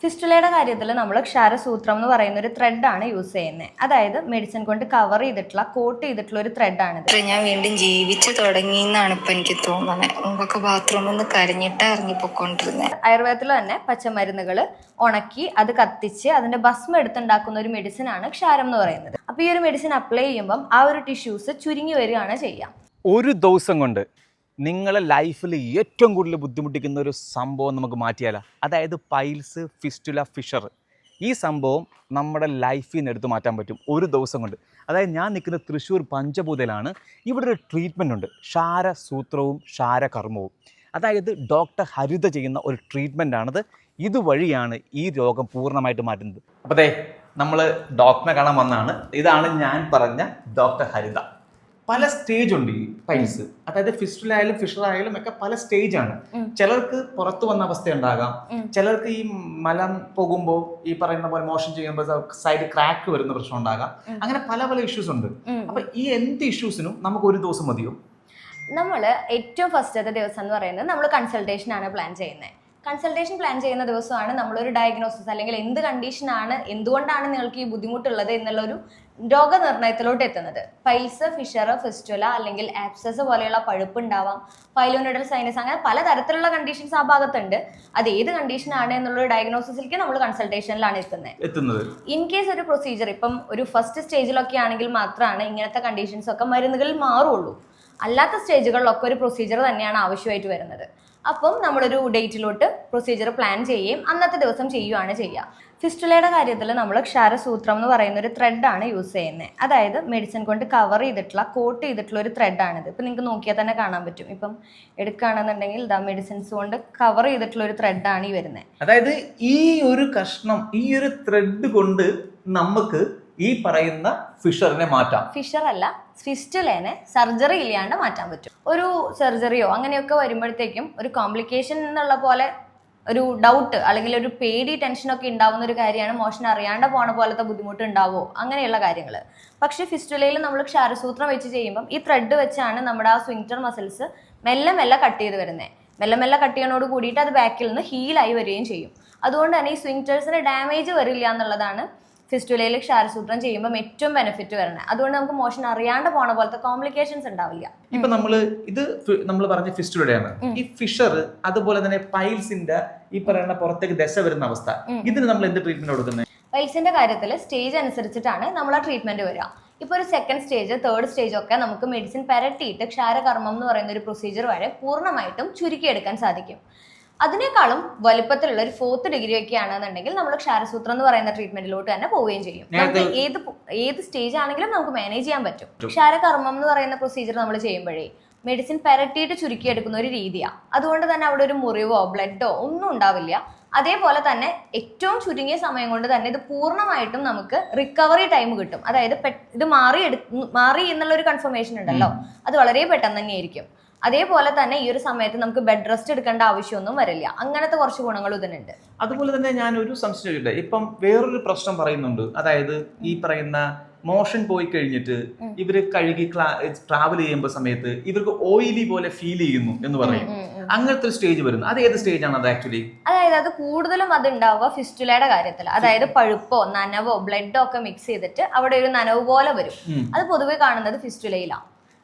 ഫിസ്റ്റുലയുടെ കാര്യത്തിൽ നമ്മൾ ക്ഷാരസൂത്രം എന്ന് പറയുന്ന ഒരു ത്രെഡാണ് യൂസ് ചെയ്യുന്നത്. അതായത് മെഡിസിൻ കൊണ്ട് കവർ ചെയ്തിട്ടുള്ള കോട്ട് ചെയ്തിട്ടുള്ള ഒരു ത്രെഡാണിത്. ഞാൻ വീണ്ടും ജീവിച്ചു തുടങ്ങി എന്നാണ് ഇപ്പൊ എനിക്ക് തോന്നുന്നത്. മുമ്പൊക്കെ ബാത്റൂമിൽ നിന്ന് കരഞ്ഞിട്ട് ഇറങ്ങിപ്പോയിക്കൊണ്ടിരുന്നത്. ആയുർവേദത്തിൽ തന്നെ പച്ചമരുന്നുകൾ ഉണക്കി അത് കത്തിച്ച് അതിന്റെ ഭസ്മം എടുത്തുണ്ടാക്കുന്ന ഒരു മെഡിസിൻ ആണ് ക്ഷാരം എന്ന് പറയുന്നത്. അപ്പൊ ഈ ഒരു മെഡിസിൻ അപ്ലൈ ചെയ്യുമ്പം ആ ഒരു ടിഷ്യൂസ് ചുരുങ്ങി വരികയാണ് ചെയ്യുക. ഒരു ദിവസം കൊണ്ട് നിങ്ങളെ ലൈഫിൽ ഏറ്റവും കൂടുതൽ ബുദ്ധിമുട്ടിക്കുന്ന ഒരു സംഭവം നമുക്ക് മാറ്റിയാലോ? അതായത് പൈൽസ്, ഫിസ്റ്റുല, ഫിഷർ. ഈ സംഭവം നമ്മുടെ ലൈഫിൽ നിന്ന് എടുത്ത് മാറ്റാൻ പറ്റും ഒരു ദിവസം കൊണ്ട്. അതായത് ഞാൻ നിൽക്കുന്ന തൃശ്ശൂർ പഞ്ചഭൂതയിലാണ്. ഇവിടെ ഒരു ട്രീറ്റ്മെൻ്റ് ഉണ്ട്, ക്ഷാരസൂത്രവും ക്ഷാരകർമ്മവും. അതായത് ഡോക്ടർ ഹരിത ചെയ്യുന്ന ഒരു ട്രീറ്റ്മെൻറ്റാണത്. ഇതുവഴിയാണ് ഈ രോഗം പൂർണ്ണമായിട്ട് മാറ്റുന്നത്. അപ്പോൾ നമ്മൾ ഡോക്ടറെ കാണാൻ വന്നതാണ്. ഇതാണ് ഞാൻ പറഞ്ഞ ഡോക്ടർ ഹരിത. പല സ്റ്റേജ് ഉണ്ട് ഈ പൈൽസ്. അതായത് ഫിസ്റ്റുലായാലും ഫിഷറായാലും ഒക്കെ പല സ്റ്റേജാണ്. ചിലർക്ക് പുറത്തു വന്ന അവസ്ഥ ഉണ്ടാകാം, ചിലർക്ക് ഈ മലം പോകുമ്പോൾ ഈ പറയുന്ന പോലെ മോഷൻ ചെയ്യുമ്പോൾ സൈഡ് ക്രാക്ക് വരുന്ന പ്രശ്നം ഉണ്ടാകാം. അങ്ങനെ പല പല ഇഷ്യൂസ് ഉണ്ട്. അപ്പൊ ഈ എന്ത് ഇഷ്യൂസിനും നമുക്ക് ഒരു ദിവസം മതിയോ? നമ്മൾ ഏറ്റവും ഫസ്റ്റത്തെ ദിവസം എന്ന് പറയുന്നത് നമ്മൾ കൺസൾട്ടേഷൻ ആണ് പ്ലാൻ ചെയ്യുന്നത്. കൺസൾട്ടേഷൻ പ്ലാൻ ചെയ്യുന്ന ദിവസമാണ് നമ്മളൊരു ഡയഗ്നോസിസ് അല്ലെങ്കിൽ എന്ത് കണ്ടീഷനാണ്, എന്തുകൊണ്ടാണ് നിങ്ങൾക്ക് ഈ ബുദ്ധിമുട്ടുള്ളത് എന്നുള്ളൊരു രോഗനിർണയത്തിലോട്ട് എത്തുന്നത്. പൈൽസ്, ഫിഷർ, ഫിസ്റ്റുല അല്ലെങ്കിൽ ആബ്സസ് പോലെയുള്ള പഴുപ്പ് ഉണ്ടാവാം, പൈലോനിഡൽ സൈനസ്, അങ്ങനെ പലതരത്തിലുള്ള കണ്ടീഷൻസ് ആ ഭാഗത്തുണ്ട്. അത് ഏത് കണ്ടീഷനാണ് എന്നുള്ള ഡയഗ്നോസിസിലേക്ക് നമ്മൾ കൺസൾട്ടേഷനിലാണ് എത്തുന്നത്. ഇൻ കേസ് ഒരു പ്രൊസീജിയർ ഇപ്പം ഒരു ഫസ്റ്റ് സ്റ്റേജിലൊക്കെ ആണെങ്കിൽ മാത്രമാണ് ഇങ്ങനത്തെ കണ്ടീഷൻസ് ഒക്കെ മരുന്നുകളിൽ മാറുള്ളൂ. അല്ലാത്ത സ്റ്റേജുകളിലൊക്കെ ഒരു പ്രൊസീജിയർ തന്നെയാണ് ആവശ്യമായിട്ട് വരുന്നത്. അപ്പം നമ്മളൊരു ഡേറ്റിലോട്ട് പ്രൊസീജിയർ പ്ലാൻ ചെയ്യുകയും അന്നത്തെ ദിവസം ചെയ്യുകയാണ് ചെയ്യുക. ഫിസ്റ്റുലയുടെ കാര്യത്തിൽ നമ്മൾ ക്ഷാരസൂത്രം എന്ന് പറയുന്ന ഒരു ത്രെഡാണ് യൂസ് ചെയ്യുന്നത്. അതായത് മെഡിസിൻ കൊണ്ട് കവർ ചെയ്തിട്ടുള്ള കോട്ട് ചെയ്തിട്ടുള്ള ഒരു ത്രെഡാണിത്. ഇപ്പം നിങ്ങൾക്ക് നോക്കിയാൽ തന്നെ കാണാൻ പറ്റും. ഇപ്പം എടുക്കുകയാണെന്നുണ്ടെങ്കിൽ ഇതാ മെഡിസിൻസ് കൊണ്ട് കവർ ചെയ്തിട്ടുള്ള ഒരു ത്രെഡാണ് ഈ വരുന്നത്. അതായത് ഈ ഒരു കഷ്ണം, ഈ ഒരു ത്രെഡ് കൊണ്ട് നമുക്ക് ഈ പറയുന്ന ഫിഷറിനെ മാറ്റാം. ഫിഷർ അല്ല, ഫിസ്റ്റുലേനെ സർജറി ഇല്ലാണ്ട് മാറ്റാൻ പറ്റും. ഒരു സർജറിയോ അങ്ങനെയൊക്കെ വരുമ്പോഴത്തേക്കും ഒരു കോംപ്ലിക്കേഷൻ എന്നുള്ള പോലെ ഒരു ഡൗട്ട് അല്ലെങ്കിൽ ഒരു പേടി, ടെൻഷനൊക്കെ ഉണ്ടാവുന്ന ഒരു കാര്യമാണ് മോഷൻ അറിയാണ്ട് പോണ പോലത്തെ ബുദ്ധിമുട്ട് ഉണ്ടാവോ അങ്ങനെയുള്ള കാര്യങ്ങൾ. പക്ഷേ ഫിസ്റ്റുലയിൽ നമ്മൾ ക്ഷാരസൂത്രം വെച്ച് ചെയ്യുമ്പം ഈ ത്രെഡ് വെച്ചാണ് നമ്മുടെ ആ സ്വിങ്റ്റർ മസിൽസ് മെല്ലെ മെല്ലെ കട്ട് ചെയ്ത് വരുന്നത്. മെല്ലെ മെല്ലെ കട്ട് ചെയ്യണോട് കൂടിയിട്ട് അത് ബാക്കിൽ നിന്ന് ഹീലായി വരികയും ചെയ്യും. അതുകൊണ്ട് തന്നെ ഈ സ്വിങ്റ്റേഴ്സിന് ഡാമേജ് വരില്ല എന്നുള്ളതാണ് ഫിസ്റ്റുലയിൽ ക്ഷാരസൂത്രം ചെയ്യുമ്പോൾ ഏറ്റവും ബെനിഫിറ്റ് വരണേ. അതുകൊണ്ട് നമുക്ക് മോഷൻ അറിയാണ്ട് പോണ പോലത്തെ കോംപ്ലിക്കേഷൻസ് ഉണ്ടാവില്ല. ഇപ്പൊ നമ്മൾ പറഞ്ഞ ഫിസ്റ്റുലയാണ്. ഈ ഫിഷർ അതുപോലെ തന്നെ പൈൽസിന്റെ ഈ പറയുന്ന പുറത്തേക്ക് ദശ വരുന്ന അവസ്ഥ, ഇതിന് നമ്മൾ എന്ത് ട്രീറ്റ്മെന്റ് കൊടുക്കുന്നത്? പൈൽസിന്റെ കാര്യത്തിൽ സ്റ്റേജ് അനുസരിച്ചിട്ടാണ് നമ്മൾ ആ ട്രീറ്റ്മെന്റ് വരിക. ഇപ്പോൾ ഒരു സെക്കൻഡ് സ്റ്റേജ്, തേർഡ് സ്റ്റേജ് ഒക്കെ നമുക്ക് മെഡിസിൻ പരട്ടിയിട്ട് ക്ഷാരകർമ്മം എന്ന് പറയുന്ന ഒരു പ്രൊസീജിയർ വരെ പൂർണ്ണമായിട്ടും ചുരുക്കിയെടുക്കാൻ സാധിക്കും. അതിനേക്കാളും വലുപ്പത്തിലുള്ള ഒരു 4th ഡിഗ്രി ഒക്കെ ആണെന്നുണ്ടെങ്കിൽ നമ്മൾ ക്ഷാരസൂത്രം എന്ന് പറയുന്ന ട്രീറ്റ്മെന്റിലോട്ട് തന്നെ പോവുകയും ചെയ്യും. നമുക്ക് ഏത് സ്റ്റേജ് ആണെങ്കിലും നമുക്ക് മാനേജ് ചെയ്യാൻ പറ്റും. ക്ഷാരകർമ്മം എന്ന് പറയുന്ന പ്രൊസീജിയർ നമ്മൾ ചെയ്യുമ്പോഴേ മെഡിസിൻ പരട്ടിയിട്ട് ചുരുക്കിയെടുക്കുന്ന ഒരു രീതിയാണ്. അതുകൊണ്ട് തന്നെ അവിടെ ഒരു മുറിവോ ബ്ലഡോ ഒന്നും ഉണ്ടാവില്ല. അതേപോലെ തന്നെ ഏറ്റവും ചുരുങ്ങിയ സമയം കൊണ്ട് തന്നെ ഇത് പൂർണ്ണമായിട്ടും നമുക്ക് റിക്കവറി ടൈം കിട്ടും. അതായത് ഇത് മാറി എന്നുള്ളൊരു കൺഫർമേഷൻ ഉണ്ടല്ലോ, അത് വളരെ പെട്ടെന്ന് തന്നെയായിരിക്കും. അതേപോലെ തന്നെ ഈ ഒരു സമയത്ത് നമുക്ക് ബെഡ് റെസ്റ്റ് എടുക്കേണ്ട ആവശ്യമൊന്നും വരില്ല. അങ്ങനത്തെ കുറച്ച് ഗുണങ്ങൾ ഇതിനുണ്ട്. അതുപോലെ തന്നെ ഞാൻ ഒരു സംശയം, ഇപ്പം വേറൊരു പ്രശ്നം പറയുന്നുണ്ട്. അതായത് ഈ പറയുന്ന മോഷൻ പോയി കഴിഞ്ഞിട്ട് ഇവര് കഴുകി ട്രാവൽ ചെയ്യുമ്പോൾ സമയത്ത് ഇവർക്ക് ഓയിലി പോലെ ഫീൽ ചെയ്യുന്നു എന്ന് പറയും. അങ്ങനത്തെ ഒരു സ്റ്റേജ് വരുന്നു. അത് ഏത് സ്റ്റേജ് ആണ് അത് ആക്ച്വലി? അതായത് അത് കൂടുതലും അത് ഉണ്ടാവുക ഫിസ്റ്റുലയുടെ കാര്യത്തിൽ. അതായത് പഴുപ്പോ നനവോ ബ്ലഡോ ഒക്കെ മിക്സ് ചെയ്തിട്ട് അവിടെ ഒരു നനവ് പോലെ വരും. അത് പൊതുവെ കാണുന്നത് ഫിസ്റ്റുലയിലാണ്.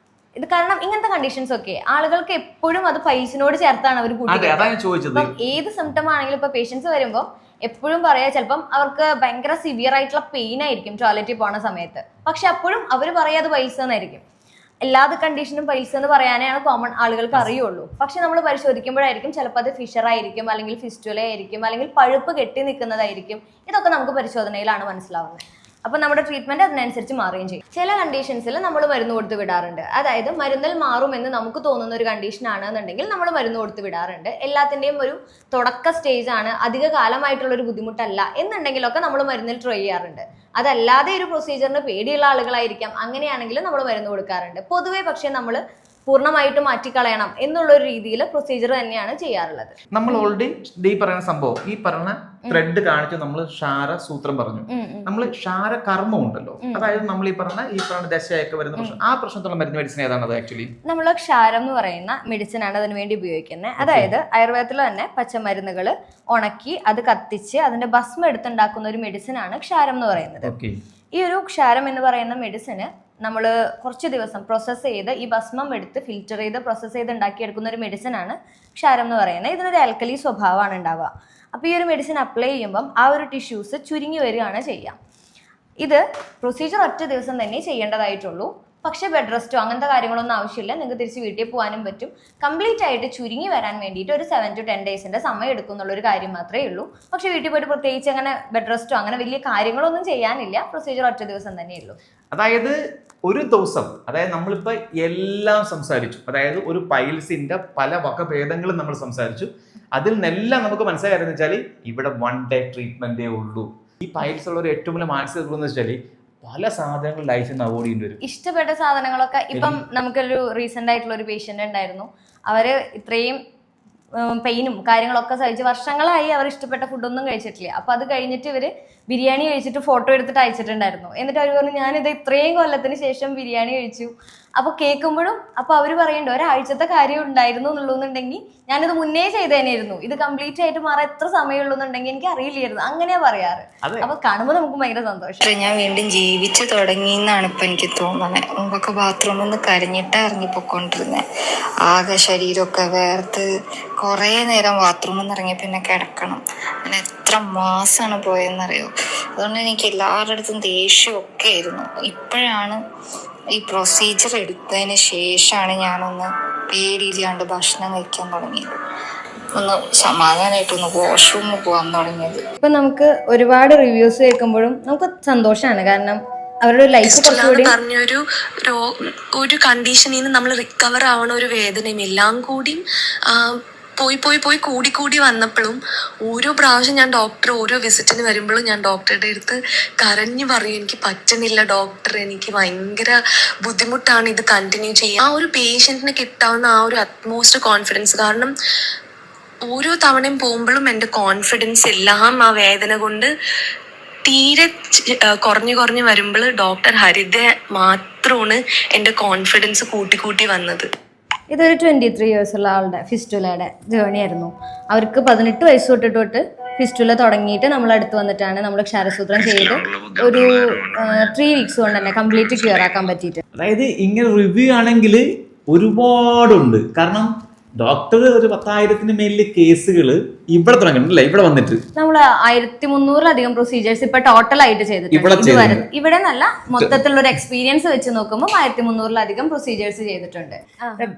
ഇത് കാരണം ഇങ്ങനത്തെ കണ്ടീഷൻസ് ഒക്കെ ആളുകൾക്ക് എപ്പോഴും അത് പൈൽസിനോട് ചേർത്താണ് അവർ കൂട്ടുന്നത്. ഏത് സിംറ്റം ആണെങ്കിലും ഇപ്പൊ പേഷ്യൻസ് വരുമ്പോൾ എപ്പോഴും പറയാ, ചിലപ്പം അവർക്ക് ഭയങ്കര സിവിയർ ആയിട്ടുള്ള പെയിൻ ആയിരിക്കും ടോയ്ലറ്റിൽ പോണ സമയത്ത്. പക്ഷെ അപ്പോഴും അവർ പറയാ അത് പൈൽസ് എന്നായിരിക്കും. എല്ലാ കണ്ടീഷനും പൈൽസ് എന്ന് പറയാനാണ് കോമൺ ആളുകൾക്ക് അറിയുള്ളൂ. പക്ഷെ നമ്മൾ പരിശോധിക്കുമ്പോഴായിരിക്കും ചിലപ്പോൾ അത് ഫിഷർ ആയിരിക്കും, അല്ലെങ്കിൽ ഫിസ്റ്റുല ആയിരിക്കും, അല്ലെങ്കിൽ പഴുപ്പ് കെട്ടി നിൽക്കുന്നതായിരിക്കും. ഇതൊക്കെ നമുക്ക് പരിശോധനയിലാണ് മനസ്സിലാവുന്നത്. അപ്പം നമ്മുടെ ട്രീറ്റ്മെന്റ് അതിനനുസരിച്ച് മാറുകയും ചെയ്യും. ചില കണ്ടീഷൻസിൽ നമ്മൾ മരുന്ന് കൊടുത്ത് വിടാറുണ്ട്. അതായത് മരുന്നിൽ മാറുമെന്ന് നമുക്ക് തോന്നുന്ന ഒരു കണ്ടീഷൻ ആണെന്നുണ്ടെങ്കിൽ നമ്മൾ മരുന്ന് കൊടുത്ത് വിടാറുണ്ട്. എല്ലാത്തിൻ്റെയും ഒരു തുടക്ക സ്റ്റേജ് ആണ്, അധിക കാലമായിട്ടുള്ളൊരു ബുദ്ധിമുട്ടല്ല എന്നുണ്ടെങ്കിലൊക്കെ നമ്മൾ മരുന്നിൽ ട്രൈ ചെയ്യാറുണ്ട്. അതല്ലാതെ ഒരു പ്രൊസീജിയറിന് പേടിയുള്ള ആളുകളായിരിക്കാം, അങ്ങനെയാണെങ്കിലും നമ്മൾ മരുന്ന് കൊടുക്കാറുണ്ട് പൊതുവേ. പക്ഷേ നമ്മൾ പൂർണ്ണമായിട്ട് മാറ്റിക്കളയണം എന്നുള്ളൊരു രീതിയിൽ പ്രൊസീജിയർ തന്നെയാണ് ചെയ്യാറുള്ളത്. നമ്മൾ ഓൾറെഡി ഈ പറയുന്ന സംഭവം ഈ പറഞ്ഞ ത്രെഡ് കാണിച്ചു നമ്മൾ ക്ഷാര സൂത്രം പറഞ്ഞു. നമ്മൾ ക്ഷാര കർമ്മം ഉണ്ടല്ലോ, അതായത് നമ്മൾ ഈ പറഞ്ഞ ദശയൊക്കെ വരുന്ന പ്രശ്നം, ആ പ്രശ്നത്തുള്ള മെഡിസിൻ ഏതാണ് ആക്ച്വലി? നമ്മൾ ക്ഷാരം എന്ന് പറയുന്ന മെഡിസിൻ ആണ് അതിനു വേണ്ടി ഉപയോഗിക്കുന്നത്. അതായത് ആയുർവേദത്തിൽ തന്നെ പച്ചമരുന്നുകൾ ഉണക്കി അത് കത്തിച്ച് അതിന്റെ ഭസ്മം എടുത്തുണ്ടാക്കുന്ന ഒരു മെഡിസിൻ ആണ് ക്ഷാരം എന്ന് പറയുന്നത്. ഈ ഒരു ക്ഷാരം എന്ന് പറയുന്ന മെഡിസിന് നമ്മൾ കുറച്ച് ദിവസം പ്രോസസ്സ് ചെയ്ത് ഈ ഭസ്മം എടുത്ത് ഫിൽറ്റർ ചെയ്ത് പ്രോസസ്സ് ചെയ്ത് ഉണ്ടാക്കിയെടുക്കുന്ന ഒരു മെഡിസിൻ ആണ് ക്ഷാരം എന്ന് പറയുന്നത്. ഇതിനൊരു ആൽക്കലി സ്വഭാവമാണ് ഉണ്ടാവുക. അപ്പോൾ ഈ ഒരു മെഡിസിൻ അപ്ലൈ ചെയ്യുമ്പം ആ ഒരു ടിഷ്യൂസ് ചുരുങ്ങി വരികയാണ് ചെയ്യുക. ഇത് പ്രൊസീജിയർ ഒറ്റ ദിവസം തന്നെ ചെയ്യേണ്ടതായിട്ടുള്ളൂ. പക്ഷേ ബെഡ് റെസ്റ്റോ അങ്ങനത്തെ കാര്യങ്ങളൊന്നും ആവശ്യമില്ല. നിങ്ങൾക്ക് തിരിച്ച് വീട്ടിൽ പോകാനും പറ്റും. കംപ്ലീറ്റ് ആയിട്ട് ചുരുങ്ങി വരാൻ വേണ്ടിയിട്ട് ഒരു 7 to 10 ഡേയ്സിൻ്റെ സമയം എടുക്കും എന്നുള്ളൊരു കാര്യം മാത്രമേ ഉള്ളൂ. പക്ഷേ വീട്ടിൽ പോയിട്ട് പ്രത്യേകിച്ച് അങ്ങനെ ബെഡ് റെസ്റ്റോ അങ്ങനെ വലിയ കാര്യങ്ങളൊന്നും ചെയ്യാനില്ല. പ്രൊസീജിയർ ഒറ്റ ദിവസം തന്നെയുള്ളൂ. അതായത് ഒരു ദിവസം, അതായത് നമ്മളിപ്പോൾ എല്ലാം സംസാരിച്ചു, അതായത് ഒരു പൈൽസിന്റെ പല വകഭേദങ്ങളും നമ്മൾ സംസാരിച്ചു. അതിൽ നിന്നെല്ലാം നമുക്ക് മനസ്സിലായെന്ന് വെച്ചാൽ ഇവിടെ 1 day ട്രീറ്റ്മെന്റേ ഉള്ളൂ. ഈ പൈൽസ് ഉള്ള ഒരു ഏറ്റവും വലിയ മാനസിക എന്ന് വെച്ചാൽ പല സാധനങ്ങൾ ലൈഫിൽ നിന്ന് അവോയ്ഡ് ചെയ്യേണ്ടി വരും. ഇഷ്ടപ്പെട്ട സാധനങ്ങളൊക്കെ ഇപ്പം നമുക്കൊരു റീസെന്റ് ആയിട്ടുള്ള ഒരു പേഷ്യന്റ് ഉണ്ടായിരുന്നു. അവര് ഇത്രയും പെയിനും കാര്യങ്ങളൊക്കെ സഹിച്ച് വർഷങ്ങളായി അവർ ഇഷ്ടപ്പെട്ട ഫുഡൊന്നും കഴിച്ചിട്ടില്ല. അപ്പൊ അത് കഴിഞ്ഞിട്ട് ഇവര് ബിരിയാണി കഴിച്ചിട്ട് ഫോട്ടോ എടുത്തിട്ട് അയച്ചിട്ടുണ്ടായിരുന്നു. എന്നിട്ട് അവർ പറഞ്ഞു ഞാനിത് ഇത്രയും കൊല്ലത്തിന് ശേഷം ബിരിയാണി കഴിച്ചു. അപ്പോൾ കേൾക്കുമ്പോഴും അപ്പോൾ അവർ പറയണ്ട ഒരാഴ്ചത്തെ കാര്യം ഉണ്ടായിരുന്നു എന്നുള്ളതെന്നുണ്ടെങ്കിൽ ഞാനിത് മുന്നേ ചെയ്തേനായിരുന്നു, ഇത് കംപ്ലീറ്റ് ആയിട്ട് മാറാൻ എത്ര സമയമുള്ളൂന്നുണ്ടെങ്കിൽ എനിക്ക് അറിയില്ലായിരുന്നു, അങ്ങനെയാ പറയാറ്. അപ്പൊ കാണുമ്പോൾ നമുക്ക് ഭയങ്കര സന്തോഷം. ഞാൻ വീണ്ടും ജീവിച്ചു തുടങ്ങി എന്നാണ് ഇപ്പൊ എനിക്ക് തോന്നുന്നത്. മുമ്പൊക്കെ ബാത്റൂമിൽ നിന്ന് കരഞ്ഞിട്ടാ ഇറങ്ങിപ്പോയിക്കൊണ്ടിരുന്നത്. ആകെ ശരീരമൊക്കെ വേർത്ത് കുറേ നേരം ബാത്റൂമിൽ നിന്ന് ഇറങ്ങി പിന്നെ കിടക്കണം. അങ്ങനെ എത്ര മാസമാണ് പോയെന്നറിയോ. അതുകൊണ്ട് എനിക്ക് എല്ലാവരുടെ അടുത്തും ദേഷ്യമൊക്കെ ആയിരുന്നു. ഇപ്പോഴാണ് ഈ പ്രൊസീജിയർ എടുത്തതിന് ശേഷമാണ് ഞാനൊന്ന് പേടിയില്ലാണ്ട് ഭക്ഷണം കഴിക്കാൻ തുടങ്ങിയത്, ഒന്ന് സമാധാനമായിട്ടൊന്ന് വാഷ്റൂമിൽ പോകാൻ തുടങ്ങിയത്. ഇപ്പൊ നമുക്ക് ഒരുപാട് റിവ്യൂസ് കേൾക്കുമ്പോഴും നമുക്ക് സന്തോഷമാണ്. കാരണം അവരുടെ ലൈഫ് കുറച്ചുകൂടി ഒരു കണ്ടീഷനിൽ നിന്ന് നമ്മൾ റിക്കവർ ആവണ ഒരു വേദനയും എല്ലാം കൂടി പോയി കൂടി വന്നപ്പോഴും ഓരോ പ്രാവശ്യം ഞാൻ ഓരോ വിസിറ്റിന് വരുമ്പോഴും ഞാൻ ഡോക്ടറുടെ അടുത്ത് കരഞ്ഞു പറയും എനിക്ക് പറ്റുന്നില്ല ഡോക്ടർ, എനിക്ക് ഭയങ്കര ബുദ്ധിമുട്ടാണ് ഇത് കണ്ടിന്യൂ ചെയ്യാൻ. ആ ഒരു പേഷ്യൻറ്റിന് കിട്ടാവുന്ന ആ ഒരു അറ്റ്മോസ്റ്റ് കോൺഫിഡൻസ്, കാരണം ഓരോ തവണയും പോകുമ്പോഴും എൻ്റെ കോൺഫിഡൻസ് എല്ലാം ആ വേദന കൊണ്ട് തീരെ കുറഞ്ഞു വരുമ്പോൾ ഡോക്ടർ ഹരിത മാത്രമാണ് എൻ്റെ കോൺഫിഡൻസ് കൂട്ടി വന്നത്. ഇതൊരു 23 years ഉള്ള ആളുടെ ഫിസ്റ്റുലയുടെ ജേണി ആയിരുന്നു. അവർക്ക് 18 വയസ്സ് തൊട്ടിട്ട് ഫിസ്റ്റുല തുടങ്ങിയിട്ട് നമ്മൾ അടുത്ത് വന്നിട്ടാണ് നമ്മൾ ക്ഷാരസൂത്രം ചെയ്ത് ഒരു 3 weeks കൊണ്ട് തന്നെ കംപ്ലീറ്റ് ക്ലിയർ ആക്കാൻ പറ്റിയിട്ട്. അതായത് ഇങ്ങനെ റിവ്യൂ ആണെങ്കിൽ ഒരുപാടുണ്ട്. കാരണം ഡോക്ടർ ഒരു 10,000-ന് മേലില് കേസുകൾ ഇവിടെ തുടങ്ങിയിട്ടില്ല, ഇവിടെ വന്നിട്ട് നമ്മൾ 1300-ലധികം പ്രൊസീജിയേഴ്സ് ഇപ്പൊ ടോട്ടൽ ആയിട്ട് ചെയ്തിട്ടുണ്ട്. ഇവിടെ നല്ല മൊത്തത്തിലുള്ള ഒരു എക്സ്പീരിയൻസ് വെച്ച് നോക്കുമ്പോൾ 1300-ലധികം പ്രൊസീജിയേഴ്സ് ചെയ്തിട്ടുണ്ട്.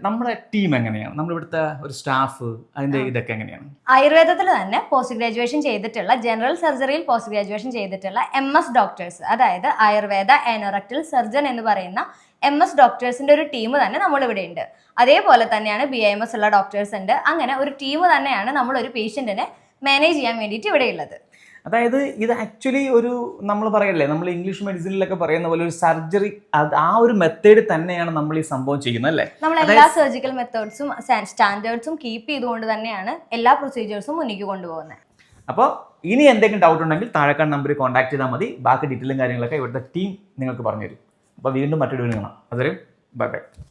നമ്മുടെ ടീം എങ്ങനെയാണ്, നമ്മൾ ഇവിടുത്തെ ഒരു സ്റ്റാഫ് അതിന്റെ ഇതൊക്കെ എങ്ങനെയാണ്? ആയുർവേദത്തിൽ തന്നെ പോസ്റ്റ് ഗ്രാജുവേഷൻ ചെയ്തിട്ടുള്ള, ജനറൽ സർജറിയിൽ പോസ്റ്റ് ഗ്രാജുവേഷൻ ചെയ്തിട്ടുള്ള MS ഡോക്ടേഴ്സ്, അതായത് ആയുർവേദ ആനോറക്ടൽ സർജൻ എന്ന് പറയുന്ന MS ഡോക്ടേഴ്സിന്റെ ഒരു ടീം തന്നെ നമ്മളിവിടെ ഉണ്ട്. അതേപോലെ തന്നെയാണ് BIMS ഉള്ള ഡോക്ടേഴ്സ് ഉണ്ട്. അങ്ങനെ ഒരു ടീം തന്നെയാണ് നമ്മൾ ഒരു പേഷ്യന്റിനെ മാനേജ് ചെയ്യാൻ വേണ്ടിയിട്ട് ഇവിടെ ഉള്ളത്. അതായത് ഇത് ആക്ച്വലി ഒരു നമ്മൾ പറയല്ലേ, നമ്മൾ ഇംഗ്ലീഷ് മെഡിസിനിലൊക്കെ പറയുന്ന പോലെ ഒരു സർജറി, ആ ഒരു മെത്തേഡ് തന്നെയാണ് നമ്മൾ ഈ സംഭവം ചെയ്യുന്നത് അല്ലേ? നമ്മൾ എല്ലാ സർജിക്കൽ മെത്തേഡ്സും സ്റ്റാൻഡേർഡ്സും കീപ്പ് ചെയ്തുകൊണ്ട് തന്നെയാണ് എല്ലാ പ്രൊസീജിയേഴ്സും മുന്നിലേക്ക് കൊണ്ടുപോകുന്നത്. അപ്പോൾ ഇനി എന്തെങ്കിലും ഡൗട്ട് ഉണ്ടെങ്കിൽ താഴെക്കാണ് നമ്പറിൽ കോൺടാക്ട് ചെയ്താൽ മതി. ബാക്കി ഡീറ്റെയിലും കാര്യങ്ങളൊക്കെ ഇവിടുത്തെ ടീം നിങ്ങൾക്ക് പറഞ്ഞു തരും. അപ്പോൾ വീണ്ടും മറ്റൊരു വീഡിയോ കാണാം. അതുവരെ ബൈ.